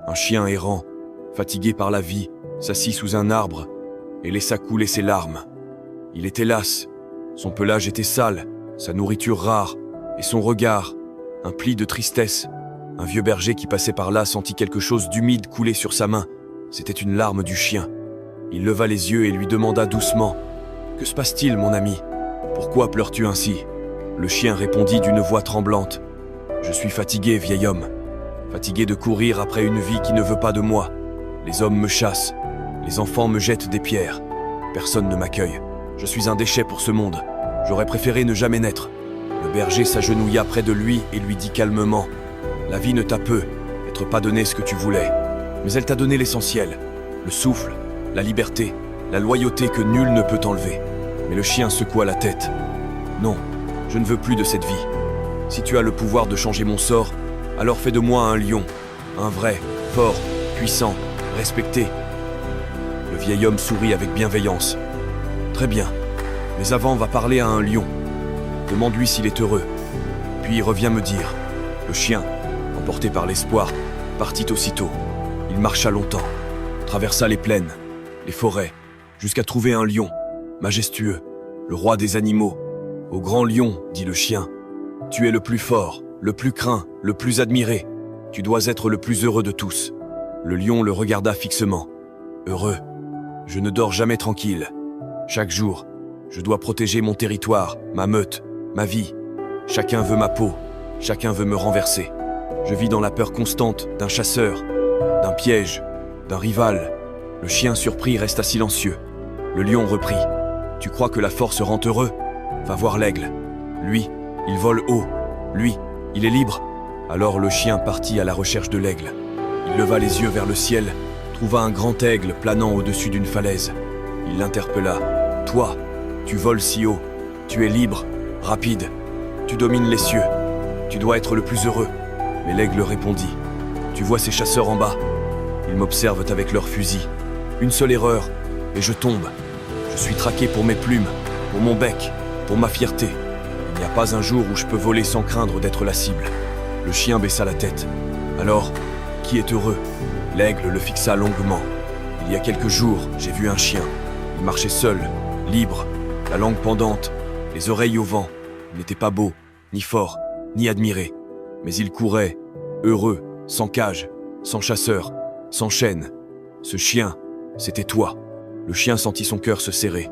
Un chien errant, fatigué par la vie, s'assit sous un arbre et laissa couler ses larmes. Il était las, son pelage était sale, sa nourriture rare, et son regard, un pli de tristesse. Un vieux berger qui passait par là sentit quelque chose d'humide couler sur sa main. C'était une larme du chien. Il leva les yeux et lui demanda doucement « Que se passe-t-il, mon ami? Pourquoi pleures-tu ainsi ?» Le chien répondit d'une voix tremblante « Je suis fatigué, vieil homme. Fatigué de courir après une vie qui ne veut pas de moi. Les hommes me chassent. Les enfants me jettent des pierres. Personne ne m'accueille. Je suis un déchet pour ce monde. J'aurais préféré ne jamais naître. » Le berger s'agenouilla près de lui et lui dit calmement « La vie ne t'a peu, être pas donné ce que tu voulais. Mais elle t'a donné l'essentiel, le souffle, la liberté, la loyauté que nul ne peut enlever. » Mais le chien secoua la tête. « Non, je ne veux plus de cette vie. Si tu as le pouvoir de changer mon sort, alors fais de moi un lion, un vrai, fort, puissant, respecté. » Le vieil homme sourit avec bienveillance. « Très bien, mais avant va parler à un lion. Demande-lui s'il est heureux. Puis reviens me dire. » Le chien, emporté par l'espoir, partit aussitôt. Il marcha longtemps, traversa les plaines, les forêts, jusqu'à trouver un lion, majestueux, le roi des animaux. « Ô grand lion, dit le chien, tu es le plus fort, le plus craint, le plus admiré. Tu dois être le plus heureux de tous. » Le lion le regarda fixement. « Heureux, je ne dors jamais tranquille. Chaque jour, je dois protéger mon territoire, ma meute, ma vie. Chacun veut ma peau, chacun veut me renverser. Je vis dans la peur constante d'un chasseur, d'un piège, d'un rival. » Le chien surpris resta silencieux. Le lion reprit. « Tu crois que la force rend heureux? Va voir l'aigle. Lui, il vole haut. Lui, il est libre. » Alors le chien partit à la recherche de l'aigle. Il leva les yeux vers le ciel, trouva un grand aigle planant au-dessus d'une falaise. Il l'interpella. « Toi, tu voles si haut. Tu es libre, rapide. Tu domines les cieux. Tu dois être le plus heureux. » Mais l'aigle répondit. « Tu vois ces chasseurs en bas? Ils m'observent avec leurs fusils. Une seule erreur, et je tombe. Je suis traqué pour mes plumes, pour mon bec, pour ma fierté. Il n'y a pas un jour où je peux voler sans craindre d'être la cible. » Le chien baissa la tête. « Alors, qui est heureux ?» L'aigle le fixa longuement. « Il y a quelques jours, j'ai vu un chien. Il marchait seul, libre, la langue pendante, les oreilles au vent. Il n'était pas beau, ni fort, ni admiré. Mais il courait, heureux, sans cage, sans chasseur, sans chaîne. Ce chien, c'était toi. » Le chien sentit son cœur se serrer.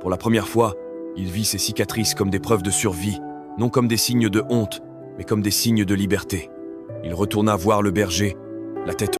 Pour la première fois, il vit ses cicatrices comme des preuves de survie, non comme des signes de honte, mais comme des signes de liberté. Il retourna voir le berger, la tête